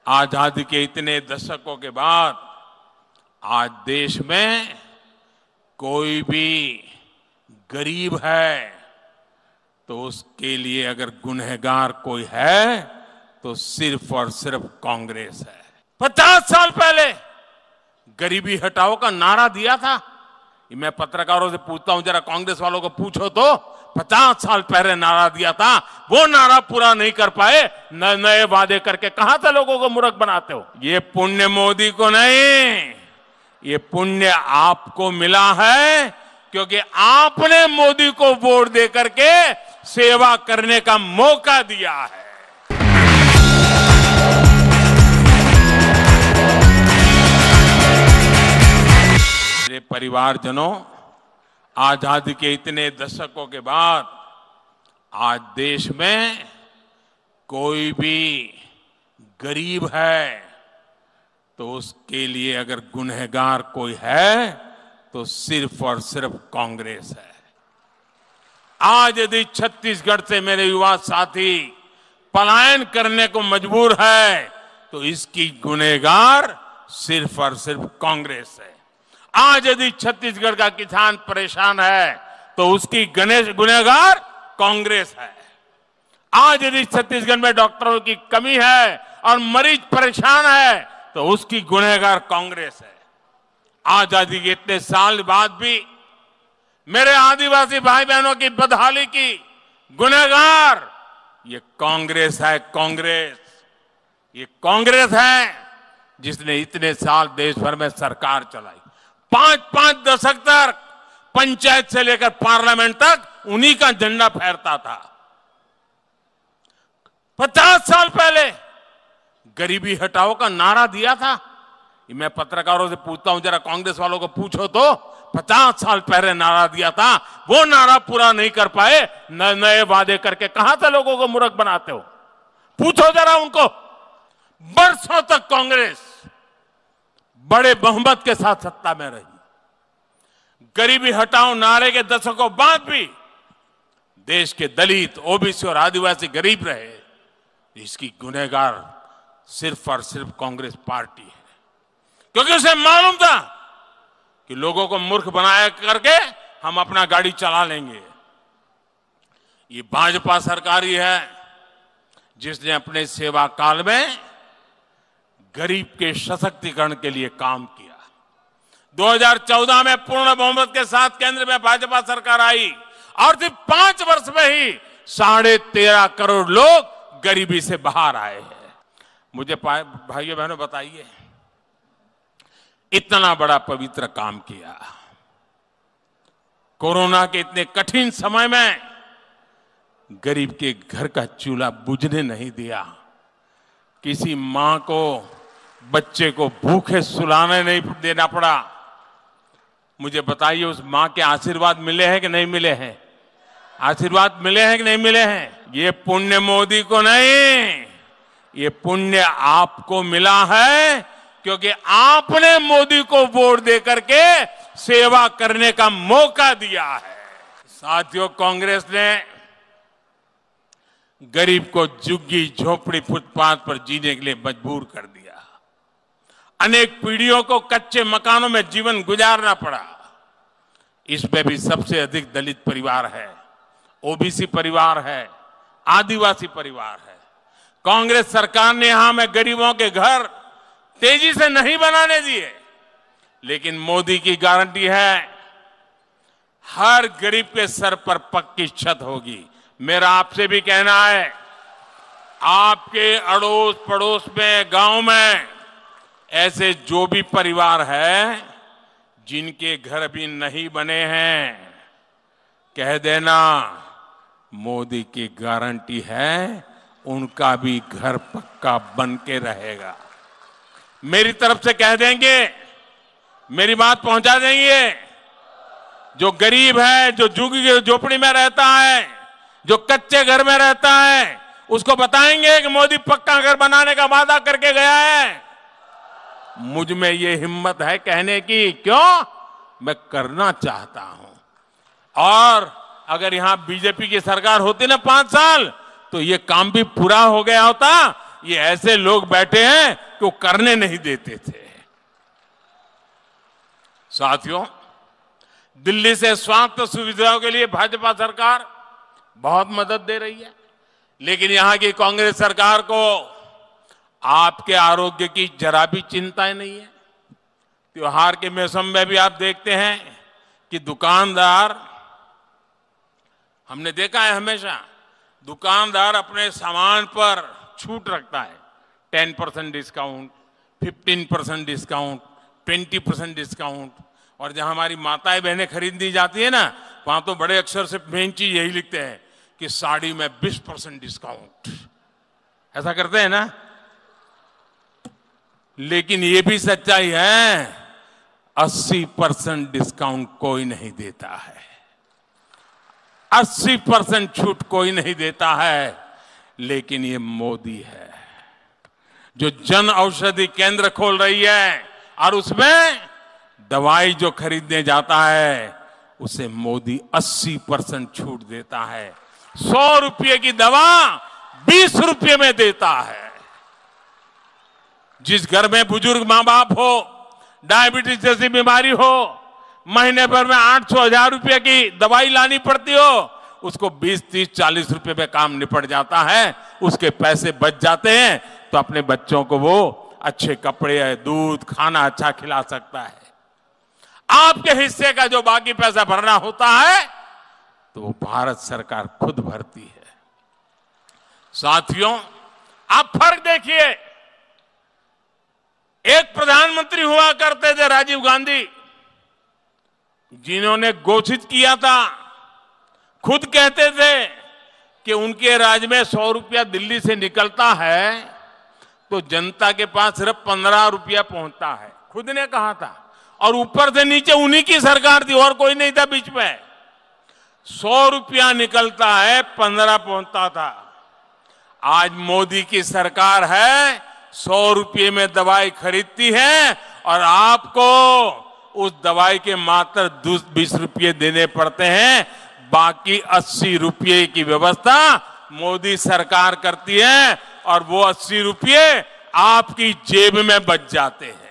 आजादी के इतने दशकों के बाद आज देश में कोई भी गरीब है तो उसके लिए अगर गुनहगार कोई है तो सिर्फ और सिर्फ कांग्रेस है। 50 साल पहले गरीबी हटाओ का नारा दिया था। मैं पत्रकारों से पूछता हूं, जरा कांग्रेस वालों को पूछो तो 50 साल पहले नारा दिया था, वो नारा पूरा नहीं कर पाए, नए वादे करके कहां से लोगों को मूर्ख बनाते हो। ये पुण्य मोदी को नहीं, ये पुण्य आपको मिला है क्योंकि आपने मोदी को वोट दे करके सेवा करने का मौका दिया है। मेरे परिवारजनों, आजादी के इतने दशकों के बाद आज देश में कोई भी गरीब है तो उसके लिए अगर गुनहगार कोई है तो सिर्फ और सिर्फ कांग्रेस है। आज यदि छत्तीसगढ़ से मेरे युवा साथी पलायन करने को मजबूर है तो इसकी गुनहगार सिर्फ और सिर्फ कांग्रेस है। आज यदि छत्तीसगढ़ का किसान परेशान है तो उसकी गुनहगार कांग्रेस है। आज यदि छत्तीसगढ़ में डॉक्टरों की कमी है और मरीज परेशान है तो उसकी गुनहगार कांग्रेस है। आजादी के इतने साल बाद भी मेरे आदिवासी भाई बहनों की बदहाली की गुनहगार ये कांग्रेस है। ये कांग्रेस है जिसने इतने साल देश भर में सरकार चलाई। 5-5 दशक तक पंचायत से लेकर पार्लियामेंट तक उन्हीं का झंडा फहरता था। 50 साल पहले गरीबी हटाओ का नारा दिया था। मैं पत्रकारों से पूछता हूं, जरा कांग्रेस वालों को पूछो तो 50 साल पहले नारा दिया था, वो नारा पूरा नहीं कर पाए, नए वादे करके कहां से लोगों को मूर्ख बनाते हो। पूछो जरा उनको। बरसों तक कांग्रेस बड़े बहुमत के साथ सत्ता में रही। गरीबी हटाओ नारे के दशकों बाद भी देश के दलित, ओबीसी और आदिवासी गरीब रहे। इसकी गुनहगार सिर्फ और सिर्फ कांग्रेस पार्टी है, क्योंकि उसे मालूम था कि लोगों को मूर्ख बनाया करके हम अपना गाड़ी चला लेंगे। ये भाजपा सरकार ही है जिसने अपने सेवा काल में गरीब के सशक्तिकरण के लिए काम किया। 2014 में पूर्ण बहुमत के साथ केंद्र में भाजपा सरकार आई और सिर्फ 5 वर्ष में ही 13.5 करोड़ लोग गरीबी से बाहर आए हैं। मुझे भाइयों बहनों बताइए, इतना बड़ा पवित्र काम किया, कोरोना के इतने कठिन समय में गरीब के घर का चूल्हा बुझने नहीं दिया, किसी मां को, बच्चे को भूखे सुलाने नहीं देना पड़ा। मुझे बताइए, उस मां के आशीर्वाद मिले हैं कि नहीं मिले हैं? आशीर्वाद मिले हैं कि नहीं मिले हैं? ये पुण्य मोदी को नहीं, ये पुण्य आपको मिला है क्योंकि आपने मोदी को वोट दे करके सेवा करने का मौका दिया है। साथियों, कांग्रेस ने गरीब को झुग्गी झोपड़ी फुटपाथ पर जीने के लिए मजबूर कर दिया। अनेक पीढ़ियों को कच्चे मकानों में जीवन गुजारना पड़ा। इसमें भी सबसे अधिक दलित परिवार है, ओबीसी परिवार है, आदिवासी परिवार है। कांग्रेस सरकार ने यहां में गरीबों के घर तेजी से नहीं बनाने दिए, लेकिन मोदी की गारंटी है हर गरीब के सर पर पक्की छत होगी। मेरा आपसे भी कहना है, आपके अड़ोस पड़ोस में, गांव में ऐसे जो भी परिवार है जिनके घर अभी नहीं बने हैं, कह देना मोदी की गारंटी है उनका भी घर पक्का बन के रहेगा। मेरी तरफ से कह देंगे, मेरी बात पहुंचा देंगे। जो गरीब है, जो झुग्गी झोपड़ी में रहता है, जो कच्चे घर में रहता है, उसको बताएंगे कि मोदी पक्का घर बनाने का वादा करके गया है। मुझ में ये हिम्मत है कहने की, क्यों? मैं करना चाहता हूं। और अगर यहां बीजेपी की सरकार होती ना 5 साल, तो ये काम भी पूरा हो गया होता। ये ऐसे लोग बैठे हैं कि वो करने नहीं देते थे। साथियों, दिल्ली से स्वास्थ्य सुविधाओं के लिए भाजपा सरकार बहुत मदद दे रही है, लेकिन यहां की कांग्रेस सरकार को आपके आरोग्य की जरा भी चिंता ही नहीं है। त्योहार के मौसम में भी आप देखते हैं कि दुकानदार, हमने देखा है हमेशा दुकानदार अपने सामान पर छूट रखता है, 10% डिस्काउंट, 15% डिस्काउंट, 20% डिस्काउंट। और जहां हमारी माताएं बहनें खरीदनी जाती है ना, वहां तो बड़े अक्षर से मेन चीज यही लिखते हैं कि साड़ी में 20% डिस्काउंट। ऐसा करते हैं ना। लेकिन ये भी सच्चाई है, 80% डिस्काउंट कोई नहीं देता है, 80% छूट कोई नहीं देता है। लेकिन ये मोदी है जो जन औषधि केंद्र खोल रही है, और उसमें दवाई जो खरीदने जाता है उसे मोदी 80% छूट देता है। 100 रुपये की दवा 20 रुपये में देता है। जिस घर में बुजुर्ग मां बाप हो, डायबिटीज जैसी बीमारी हो, महीने भर में 800-1000 रुपये की दवाई लानी पड़ती हो, उसको 20, 30, 40 रुपये में काम निपट जाता है, उसके पैसे बच जाते हैं, तो अपने बच्चों को वो अच्छे कपड़े, दूध, खाना अच्छा खिला सकता है। आपके हिस्से का जो बाकी पैसा भरना होता है तो वो भारत सरकार खुद भरती है। साथियों, आप फर्क देखिए, एक प्रधानमंत्री हुआ करते थे राजीव गांधी, जिन्होंने घोषित किया था, खुद कहते थे कि उनके राज्य में 100 रुपया दिल्ली से निकलता है तो जनता के पास सिर्फ 15 रुपया पहुंचता है, खुद ने कहा था। और ऊपर से नीचे उन्हीं की सरकार थी, और कोई नहीं था बीच में। 100 रुपया निकलता है, 15 पहुंचता था। आज मोदी की सरकार है, 100 रुपये में दवाई खरीदती है और आपको उस दवाई के मात्र 20 रुपये देने पड़ते हैं। बाकी 80 रुपये की व्यवस्था मोदी सरकार करती है और वो 80 रुपये आपकी जेब में बच जाते हैं।